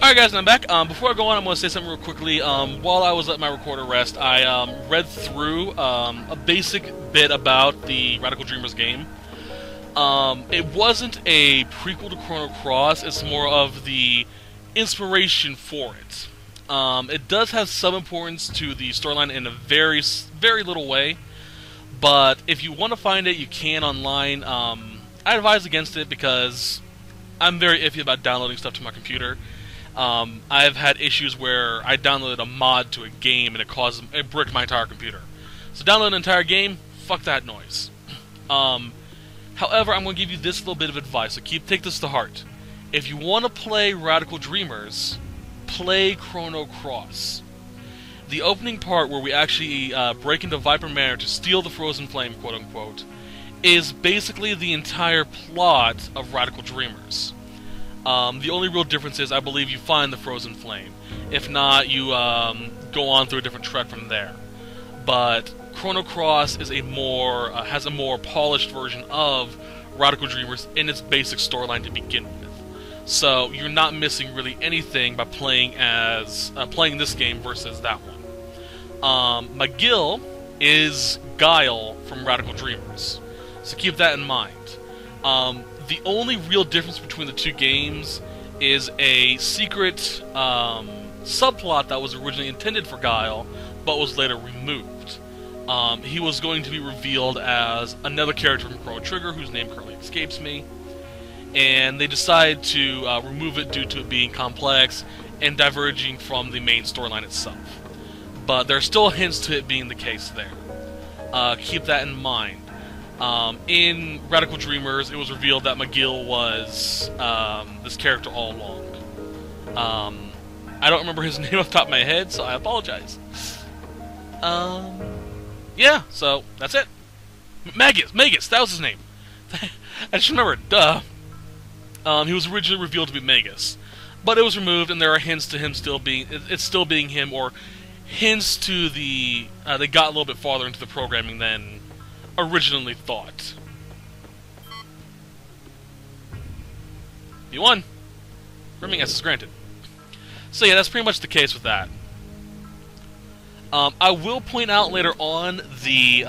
Alright guys, I'm back. Before I go on, I'm going to say something real quickly. While I was at my recorder rest, I read through a basic bit about the Radical Dreamers game. It wasn't a prequel to Chrono Cross, it's more of the inspiration for it. It does have some importance to the storyline in a very, very little way, but if you want to find it, you can online. I advise against it because I'm very iffy about downloading stuff to my computer. I've had issues where I downloaded a mod to a game and it bricked my entire computer. So download an entire game, fuck that noise. However, I'm going to give you this little bit of advice, so take this to heart. If you want to play Radical Dreamers, play Chrono Cross. The opening part where we actually break into Viper Manor to steal the Frozen Flame, quote-unquote, is basically the entire plot of Radical Dreamers. The only real difference is, I believe, you find the Frozen Flame. If not, you go on through a different track from there. But Chrono Cross is has a more polished version of Radical Dreamers in its basic storyline to begin with. So you're not missing really anything by playing this game versus that one. McGill is Guile from Radical Dreamers, so keep that in mind. The only real difference between the two games is a secret subplot that was originally intended for Guile, but was later removed. He was going to be revealed as another character from Chrono Trigger, whose name currently escapes me, and they decided to remove it due to it being complex and diverging from the main storyline itself. But there are still hints to it being the case there. Keep that in mind. In Radical Dreamers, it was revealed that McGill was this character all along. I don't remember his name off the top of my head, so I apologize. Yeah, so that's it. Magus, that was his name. I just remembered, duh. He was originally revealed to be Magus, but it was removed, and there are hints to him still being him, or hints to they got a little bit farther into the programming than originally thought. You won. Rimming S is granted. So yeah, that's pretty much the case with that. I will point out later on the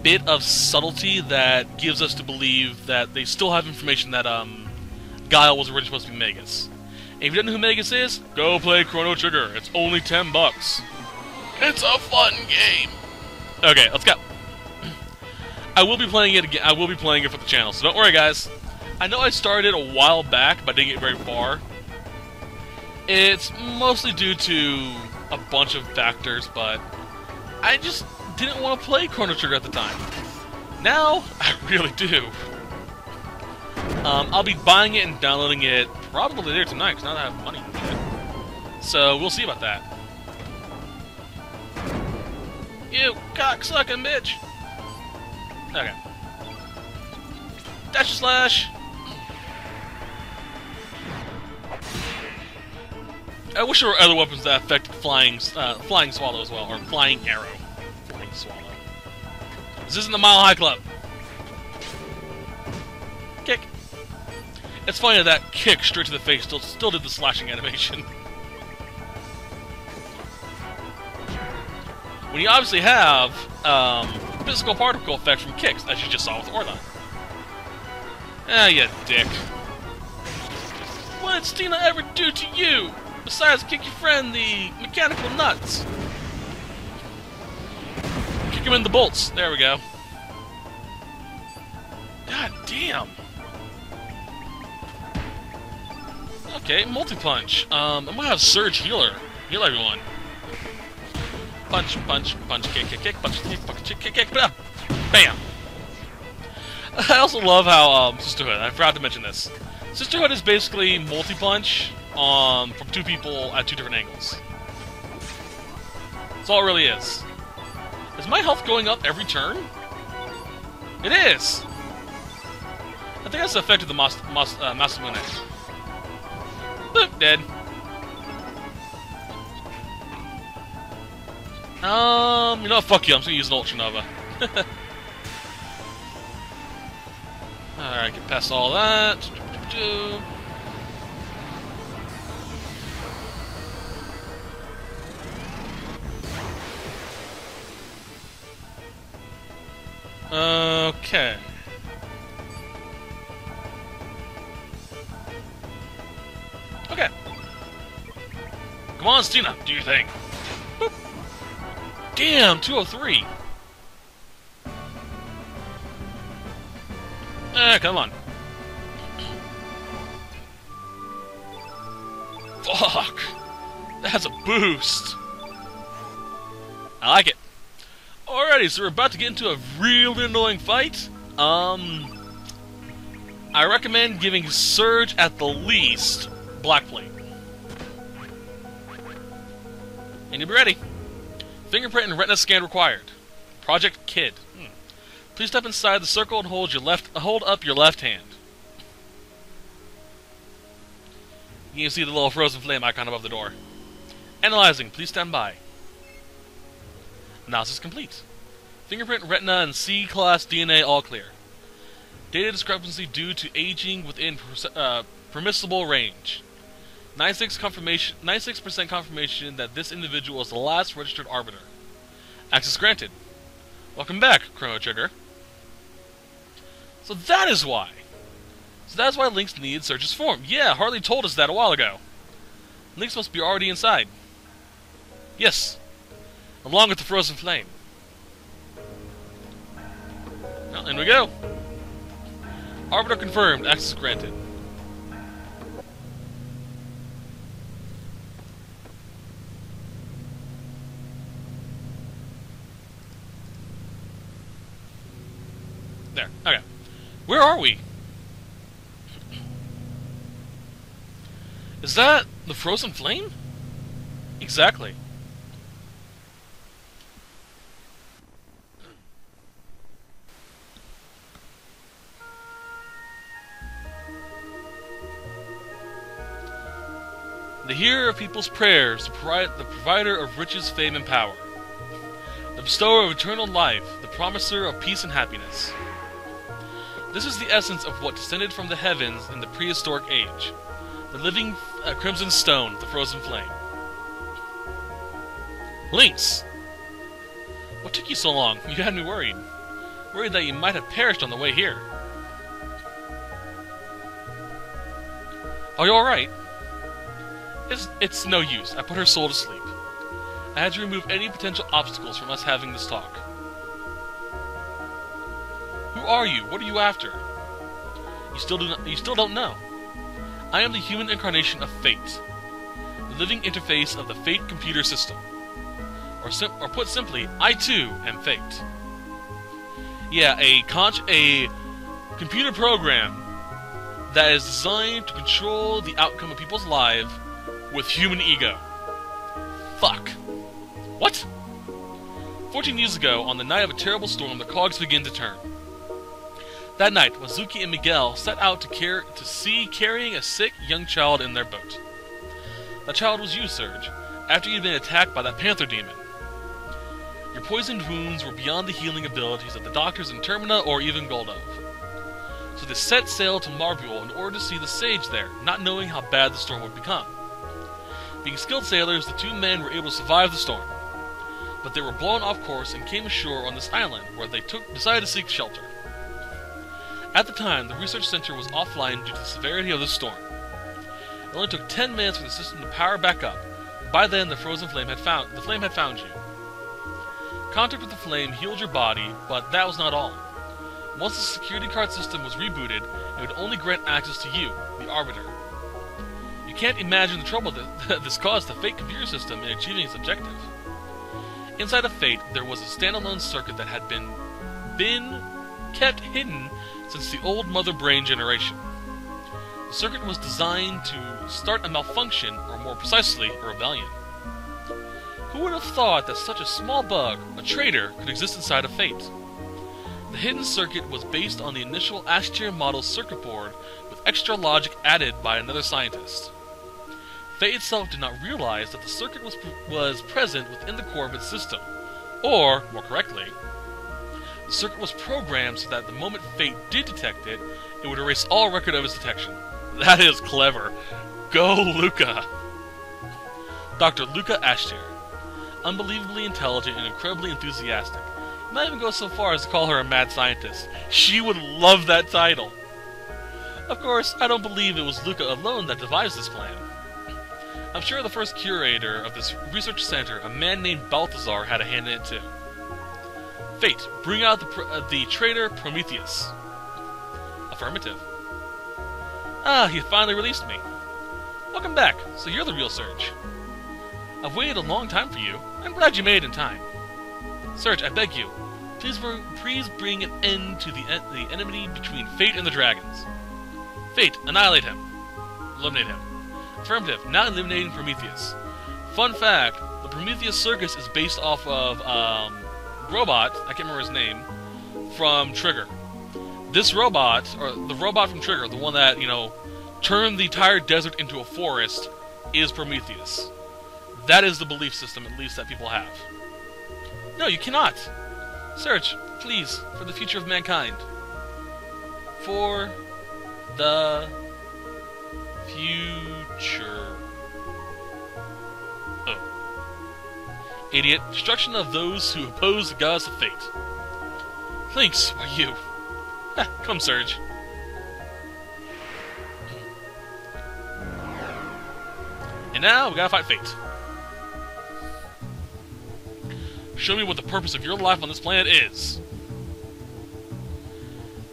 bit of subtlety that gives us to believe that they still have information that Guile was originally supposed to be Magus. And if you don't know who Magus is, go play Chrono Trigger. It's only $10. It's a fun game. Okay, let's go. I will be playing it again. I will be playing it for the channel, so don't worry, guys. I know I started a while back, but I didn't get very far. It's mostly due to a bunch of factors, but I just didn't want to play Chrono Trigger at the time. Now, I really do. I'll be buying it and downloading it probably later tonight, because now that I have money and shit. So, we'll see about that. You cocksucking bitch! Okay. Dash slash! I wish there were other weapons that affected flying swallow as well, or flying arrow. Flying swallow. This isn't the Mile High Club. Kick. It's funny that kick straight to the face still did the slashing animation. When you obviously have physical particle effects from kicks, as you just saw with Orla. Ah, you dick. What did Stina ever do to you? Besides kick your friend the mechanical nuts. Kick him in the bolts. There we go. God damn. Okay, multi-punch. I'm gonna have Surge Healer. Heal everyone. Punch, punch, punch, kick, kick, kick, punch, kick, punch, kick, kick, kick, bam! I also love how, Sisterhood, I forgot to mention this. Sisterhood is basically multi-punch from two people at two different angles. That's all it really is. Is my health going up every turn? It is! I think that's the effect of the Masamune. Boop, dead. You know what, fuck you, I'm just gonna use an Ultra Nova. Alright, get past all that. Okay. Okay. Come on, Stina, do your thing. Boop. Damn, 203. Come on. Fuck. That's a boost. I like it. Alrighty, so we're about to get into a really annoying fight. I recommend giving Surge at the least Black Plate. And you'll be ready. Fingerprint and retina scan required. Project Kid. Please step inside the circle and hold up your left hand. You can see the little frozen flame icon above the door. Analyzing. Please stand by. Analysis complete. Fingerprint, retina, and C-class DNA all clear. Data discrepancy due to aging within permissible range. 96% confirmation that this individual is the last registered arbiter. Access granted. Welcome back, Chrono Trigger. So that is why. So that's why Lynx needed Surge's form. Yeah, Harley told us that a while ago. Lynx must be already inside. Yes. Along with the frozen flame. Well, in we go. Arbiter confirmed. Access granted. There. Okay. Where are we? Is that the frozen flame? Exactly. The hearer of people's prayers, the provider of riches, fame, and power. The bestower of eternal life, the promiser of peace and happiness. This is the essence of what descended from the heavens in the prehistoric age. The living crimson stone, the frozen flame. Lynx! What took you so long? You had me worried. Worried that you might have perished on the way here. Are you alright? It's no use. I put her soul to sleep. I had to remove any potential obstacles from us having this talk. Who are you? What are you after? You still don't know. I am the human incarnation of Fate, the living interface of the Fate computer system. Or put simply, I too am Fate. Yeah, a computer program that is designed to control the outcome of people's lives with human ego. Fuck. What? 14 years ago, on the night of a terrible storm, the cogs begin to turn. That night, Wazuki and Miguel set out to sea carrying a sick young child in their boat. The child was you, Surge, after you'd been attacked by that panther demon. Your poisoned wounds were beyond the healing abilities of the doctors in Termina or even Goldov. So they set sail to Marbule in order to see the sage there, not knowing how bad the storm would become. Being skilled sailors, the two men were able to survive the storm. But they were blown off course and came ashore on this island, where they decided to seek shelter. At the time, the research center was offline due to the severity of the storm. It only took 10 minutes for the system to power back up. By then, the flame had found you. Contact with the flame healed your body, but that was not all. Once the security card system was rebooted, it would only grant access to you, the Arbiter. You can't imagine the trouble that this caused the Fate computer system in achieving its objective. Inside of Fate, there was a standalone circuit that had been kept hidden since the old Mother Brain generation. The circuit was designed to start a malfunction, or more precisely, a rebellion. Who would have thought that such a small bug, a traitor, could exist inside of Fate? The hidden circuit was based on the initial Ash-tier model circuit board, with extra logic added by another scientist. Fate itself did not realize that the circuit was present within the core of its system, or, more correctly, the circuit was programmed so that the moment Fate did detect it, it would erase all record of its detection. That is clever. Go, Luca! Dr. Luca Ashtier. Unbelievably intelligent and incredibly enthusiastic. I might even go so far as to call her a mad scientist. She would love that title. Of course, I don't believe it was Luca alone that devised this plan. I'm sure the first curator of this research center, a man named Balthazar, had a hand in it too. Fate, bring out the traitor Prometheus. Affirmative. Ah, he finally released me. Welcome back. So you're the real Surge. I've waited a long time for you. I'm glad you made it in time. Surge, I beg you, please bring an end to the enmity between Fate and the dragons. Fate, annihilate him. Eliminate him. Affirmative, not eliminating Prometheus. Fun fact, the Prometheus circus is based off of, robot, I can't remember his name, from Trigger. This robot, or the robot from Trigger, the one that, turned the entire desert into a forest, is Prometheus. That is the belief system, at least, that people have. No, you cannot! Search, please, for the future of mankind. For the future. Oh. Idiot. Destruction of those who oppose the gods of fate. Thanks, why you? Come, Surge. And now, we gotta fight Fate. Show me what the purpose of your life on this planet is.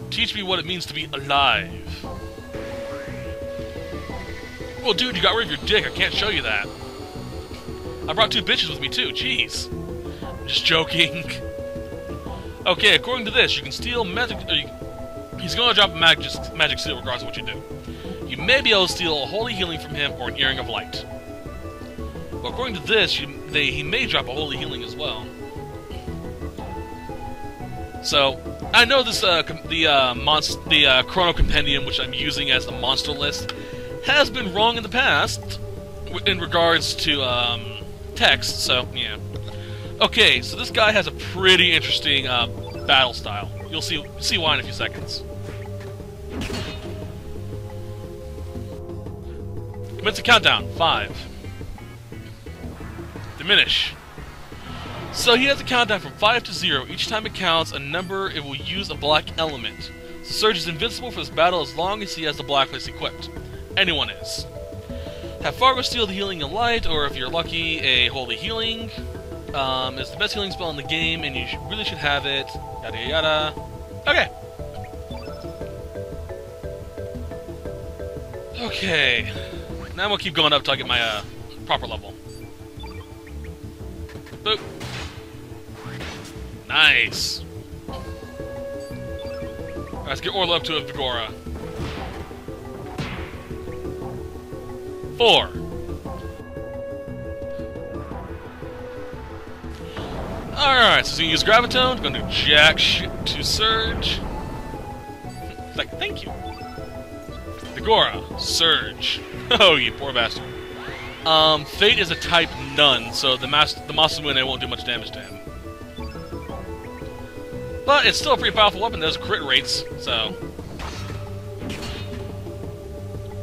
Teach me what it means to be alive. Well, dude, you got rid of your dick. I can't show you that. I brought 2 bitches with me, too. Jeez. I'm just joking. Okay, according to this, you can steal magic... he's going to drop a magic seal regardless of what you do. You may be able to steal a holy healing from him or an earring of light. Well, according to this, he may drop a holy healing as well. So, I know this the Chrono Compendium, which I'm using as the monster list, has been wrong in the past in regards to text. So, yeah. Okay, so this guy has a pretty interesting battle style. You'll see why in a few seconds. Commence the countdown. 5. Diminish. So he has a countdown from 5 to 0. Each time it counts a number, it will use a black element. So Surge is invincible for this battle as long as he has the black place equipped. Anyone is. Have Fargo steal the healing and light, or if you're lucky, a holy healing. It's the best healing spell in the game, and you really should have it. Yada yada. Okay. Okay. Now I'm gonna keep going up till I get my proper level. Boop. Nice. Alright, let's get Orla up to a Vigora. 4. Alright, so he's gonna use Gravitone, gonna do jack shit to Surge. Like, thank you. Vigora, Surge. Oh, you poor bastard. Fate is a type none, so the Masamune won't do much damage to him. But it's still a pretty powerful weapon. There's crit rates, so...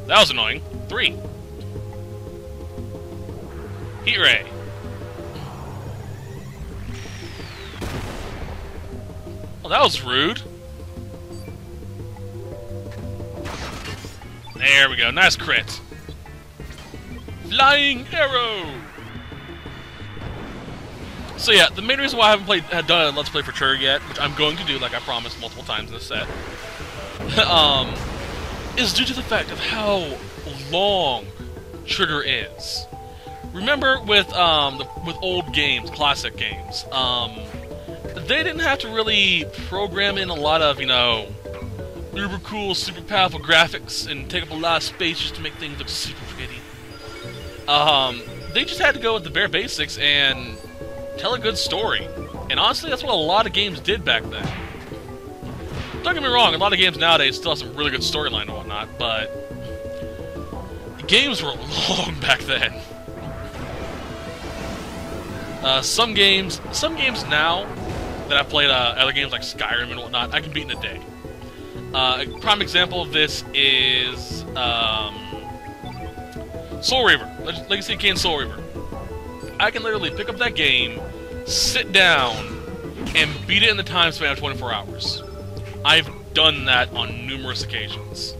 That was annoying. 3. Heat Ray. Well, that was rude. There we go. Nice crit. Flying Arrow! So yeah, the main reason why I haven't done a Let's Play for Trigger yet, which I'm going to do like I promised multiple times in this set, is due to the fact of how long Trigger is. Remember with old games, classic games, they didn't have to really program in a lot of, uber cool, super powerful graphics and take up a lot of space just to make things look super pretty. They just had to go with the bare basics and tell a good story. And honestly, that's what a lot of games did back then. Don't get me wrong, a lot of games nowadays still have some really good storyline and whatnot, but games were long back then. Some games now that I've played other games like Skyrim and whatnot, I can beat in a day. A prime example of this is Soul Reaver, Legacy of Kain Soul Reaver. I can literally pick up that game, sit down, and beat it in the time span of 24 hours. I've done that on numerous occasions.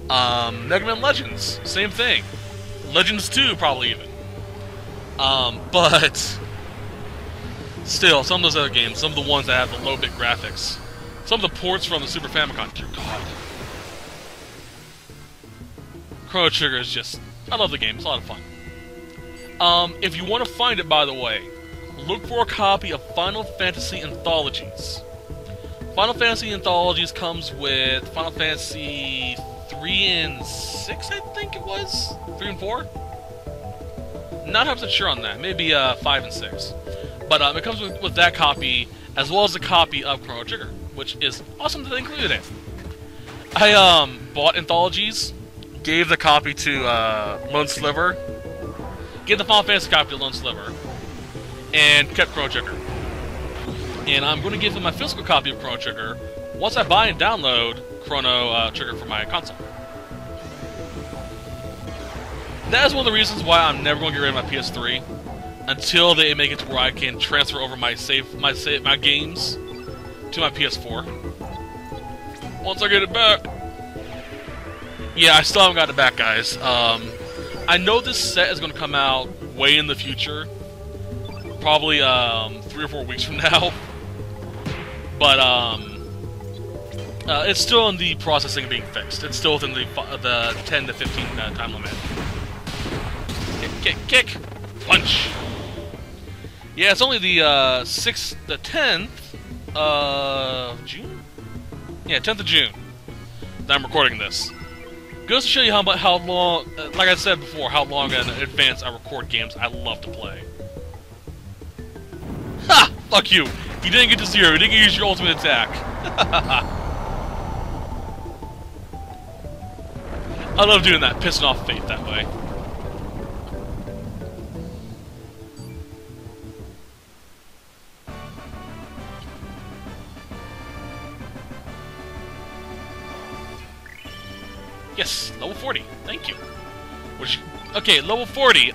Mega Man Legends, same thing. Legends 2, probably even. But still, some of those other games, some of the ones that have the low-bit graphics, some of the ports from the Super Famicom, dear God. Chrono Trigger is just... I love the game, it's a lot of fun. If you want to find it, by the way, look for a copy of Final Fantasy Anthologies. Final Fantasy Anthologies comes with Final Fantasy 3 and 6, I think it was? 3 and 4? Not 100% sure on that. Maybe 5 and 6. But it comes with that copy, as well as a copy of Chrono Trigger, which is awesome that they included it. I bought Anthologies, gave the copy to Lone Sliver, gave the Final Fantasy copy to Lone Sliver, and kept Chrono Trigger. And I'm going to give them my physical copy of Chrono Trigger once I buy and download Chrono Trigger for my console. That is one of the reasons why I'm never going to get rid of my PS3 until they make it to where I can transfer over my games to my PS4. Once I get it back. Yeah, I still haven't got it back, guys. I know this set is going to come out way in the future. Probably 3 or 4 weeks from now. But it's still in the processing of being fixed. It's still within the 10 to 15 time limit. Kick! Punch! Yeah, it's only the 10th of June? Yeah, 10th of June that I'm recording this. Goes to show you how long, like I said before, how long in advance I record games I love to play. Ha! Fuck you! You didn't get to 0, you didn't use your ultimate attack. I love doing that, pissing off Fate that way. Yes, level 40. Thank you. Okay, level 40.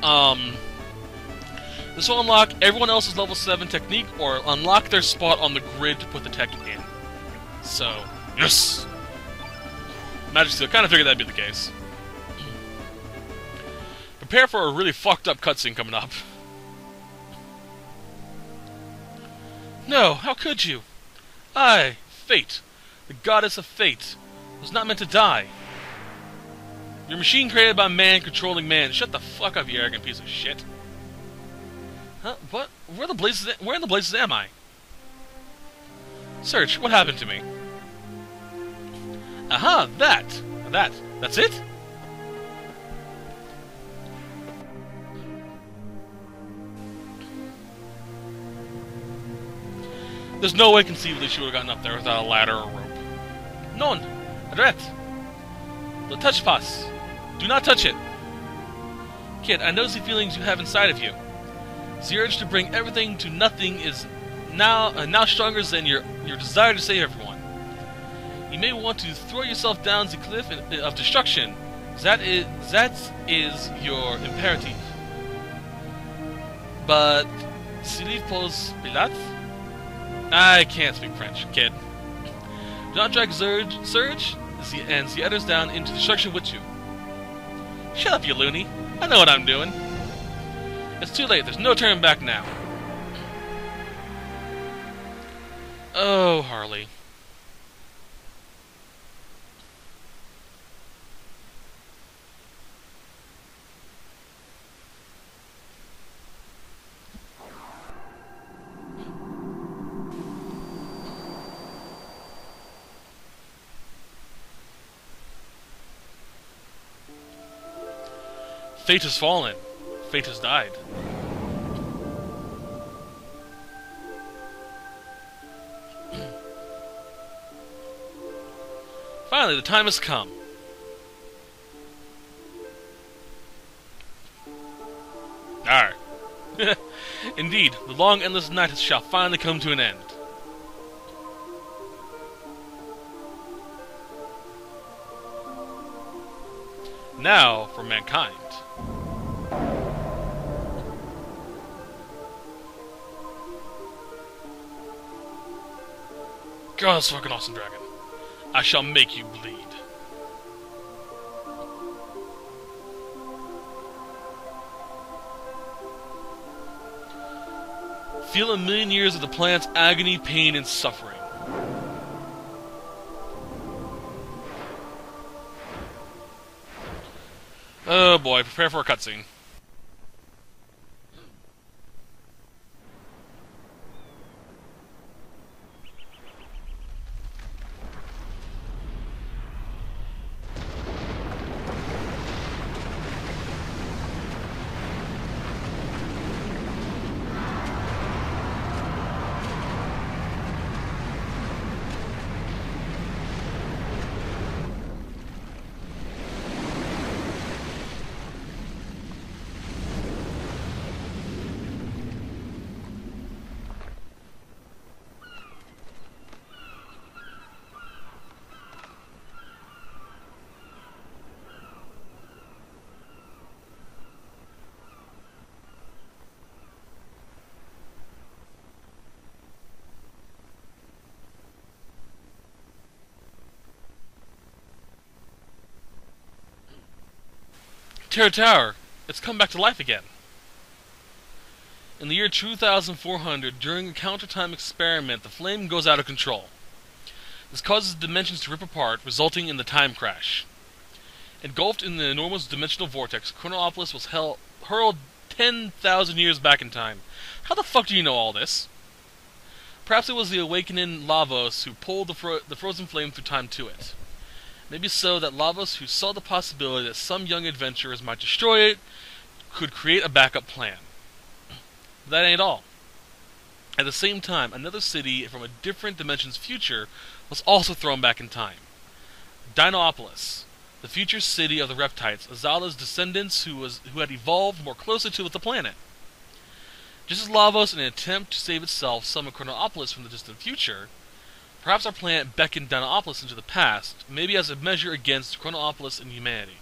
This will unlock everyone else's level 7 technique or unlock their spot on the grid to put the tech in. So, yes! Majesty, I kind of figured that'd be the case. Prepare for a really fucked up cutscene coming up. No, how could you? I, Fate, the goddess of fate, was not meant to die. You're a machine created by man controlling man. Shut the fuck up, you arrogant piece of shit. Huh? What? Where in the blazes am I? Search, what happened to me? Aha, that's it? There's no way conceivably she would have gotten up there without a ladder or rope. Non, Adret. The touch pass. Do not touch it. Kid, I notice the feelings you have inside of you. The urge to bring everything to nothing is now stronger than your desire to save everyone. You may want to throw yourself down the cliff of destruction. That is your imperative. But s'il pose pilat? I can't speak French, kid. Do not drag Surge and the others down into destruction with you. Shut up, you loony. I know what I'm doing. It's too late. There's no turning back now. Oh, Harley. Fate has fallen. Fate has died. Finally, the time has come. Arr. Indeed, the long, endless night shall finally come to an end. Now for mankind. God, that's fucking awesome, dragon. I shall make you bleed. Feel a million years of the planet's agony, pain, and suffering. Oh boy, prepare for a cutscene. Terra Tower, it's come back to life again. In the year 2400, during a counter-time experiment, the flame goes out of control. This causes dimensions to rip apart, resulting in the time crash. Engulfed in the enormous dimensional vortex, Chronopolis was hurled 10,000 years back in time. How the fuck do you know all this? Perhaps it was the awakening Lavos who pulled the frozen flame through time to it. Maybe so that Lavos, who saw the possibility that some young adventurers might destroy it, could create a backup plan. But that ain't all. At the same time, another city from a different dimension's future was also thrown back in time. Dinopolis, the future city of the Reptites, Azala's descendants who had evolved more closely to the planet. Just as Lavos, in an attempt to save itself, summoned Chronopolis from the distant future, perhaps our planet beckoned Dinopolis into the past, maybe as a measure against Chronopolis and humanity.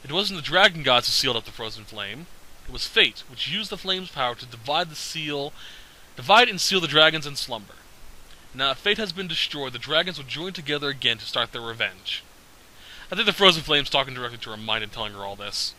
It wasn't the dragon gods who sealed up the frozen flame. It was fate, which used the flame's power to divide and seal the dragons in slumber. Now that fate has been destroyed, the dragons will join together again to start their revenge. I think the frozen flame's talking directly to her mind and telling her all this.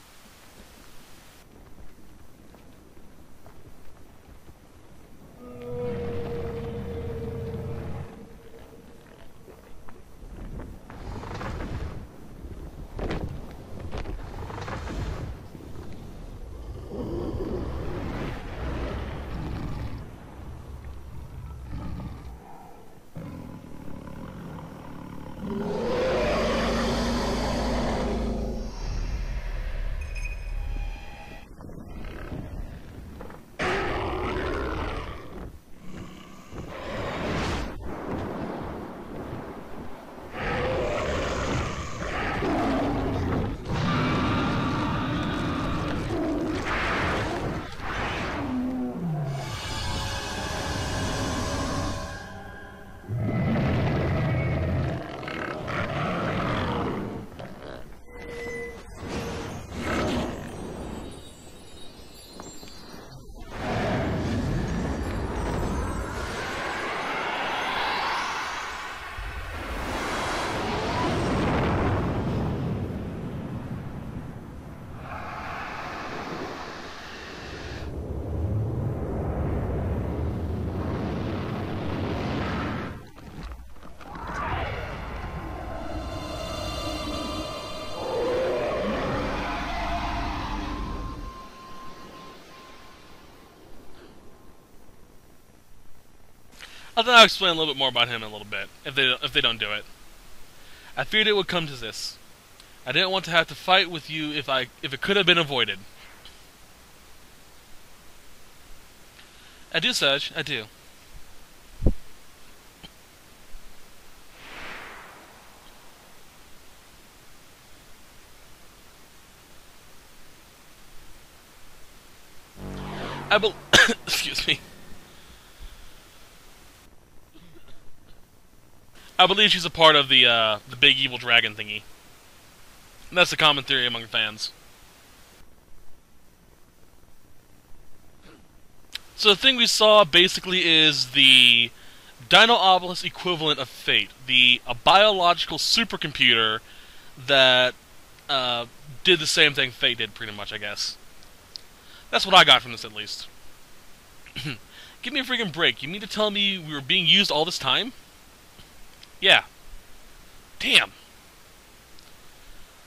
I think I'll explain a little bit more about him in a little bit, if they don't do it. I feared it would come to this. I didn't want to have to fight with you if it could have been avoided. I do, Saj, I do. Excuse me. I believe she's a part of the big evil dragon thingy. And that's a common theory among fans. So the thing we saw basically is the Dino Obelisk equivalent of Fate, a biological supercomputer that did the same thing Fate did, pretty much, I guess. That's what I got from this, at least. Give me a freaking break. You mean to tell me we were being used all this time? Yeah. Damn.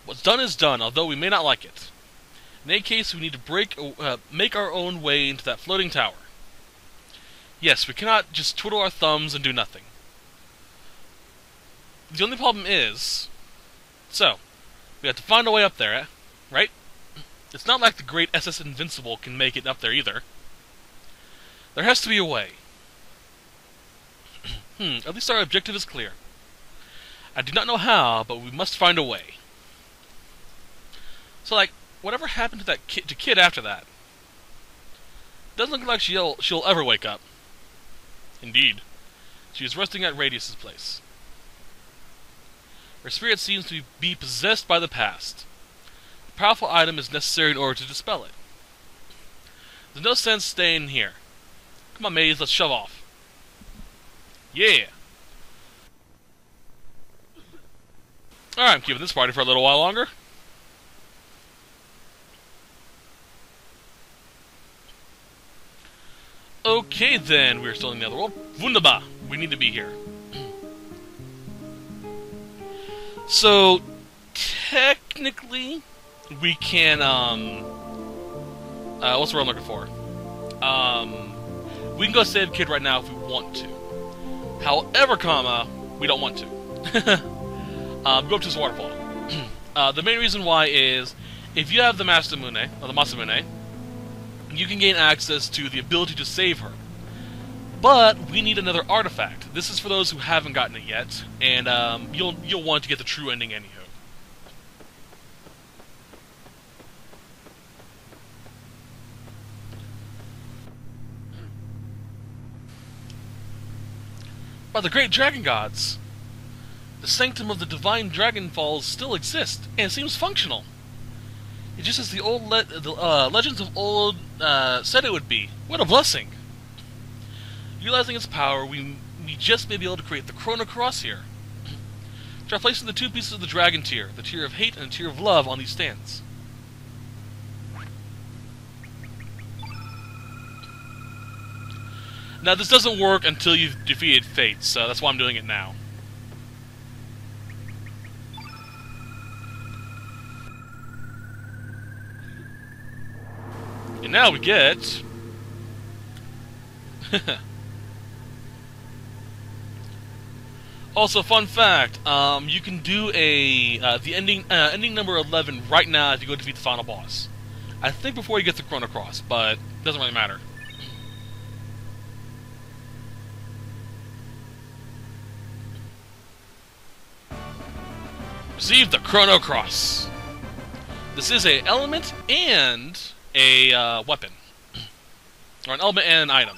What's done is done, although we may not like it. In any case, we need to make our own way into that floating tower. Yes, we cannot just twiddle our thumbs and do nothing. The only problem is... So, we have to find a way up there, right? It's not like the great SS Invincible can make it up there either. There has to be a way. At least our objective is clear. I do not know how, but we must find a way. So, like, whatever happened to that Kid after that? Doesn't look like she'll ever wake up. Indeed. She is resting at Radius's place. Her spirit seems to be possessed by the past. A powerful item is necessary in order to dispel it. There's no sense staying here. Come on, Maze, let's shove off. Yeah! Alright, I'm keeping this party for a little while longer. Okay then, we're still in the other world. Wunderbar! We need to be here. So, technically, we can, what's the word I'm looking for? We can go save Kid right now if we want to. However, we don't want to. Go up to this waterfall. The main reason why is, if you have the Masamune, or the Masamune, you can gain access to the ability to save her. But we need another artifact. This is for those who haven't gotten it yet, and you'll want to get the true ending anywho. By the great dragon gods, the sanctum of the divine dragon falls still exists, and it seems functional. It's just as the old legends of old said it would be. What a blessing! Utilizing its power, we just may be able to create the Chrono Cross here. Try placing the two pieces of the dragon tier, the tier of hate and the tier of love, on these stands. Now, this doesn't work until you've defeated Fate, so that's why I'm doing it now. And now we get... Also, fun fact, you can do the ending number 11 right now if you go defeat the final boss. I think before you get the Chrono Cross, but it doesn't really matter. Receive the Chrono Cross. This is an element and a weapon. Or an element and an item.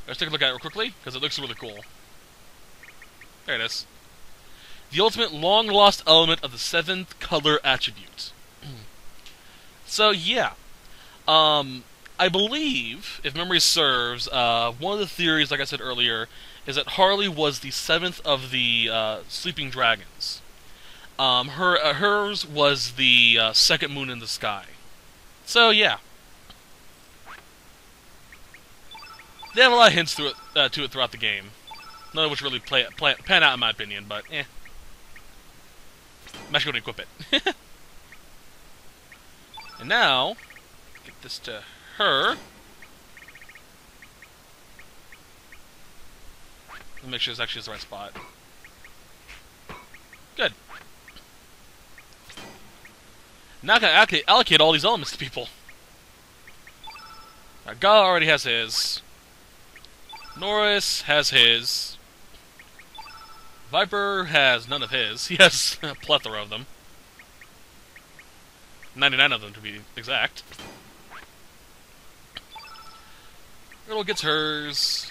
Let's take a look at it real quickly, because it looks really cool. There it is. The ultimate long-lost element of the 7th color attribute. So, yeah. I believe, if memory serves, one of the theories, like I said earlier, is that Harley was the 7th of the sleeping dragons. Hers was the second moon in the sky. So, yeah. They have a lot of hints to it throughout the game. None of which really pan out in my opinion, but eh. I'm actually going to equip it. And now, get this to her. Let me make sure this actually is the right spot. Good. Now I can allocate all these elements to people. Now, Gala already has his. Norris has his. Viper has none of his. He has a plethora of them. 99 of them, to be exact. Riddle gets hers.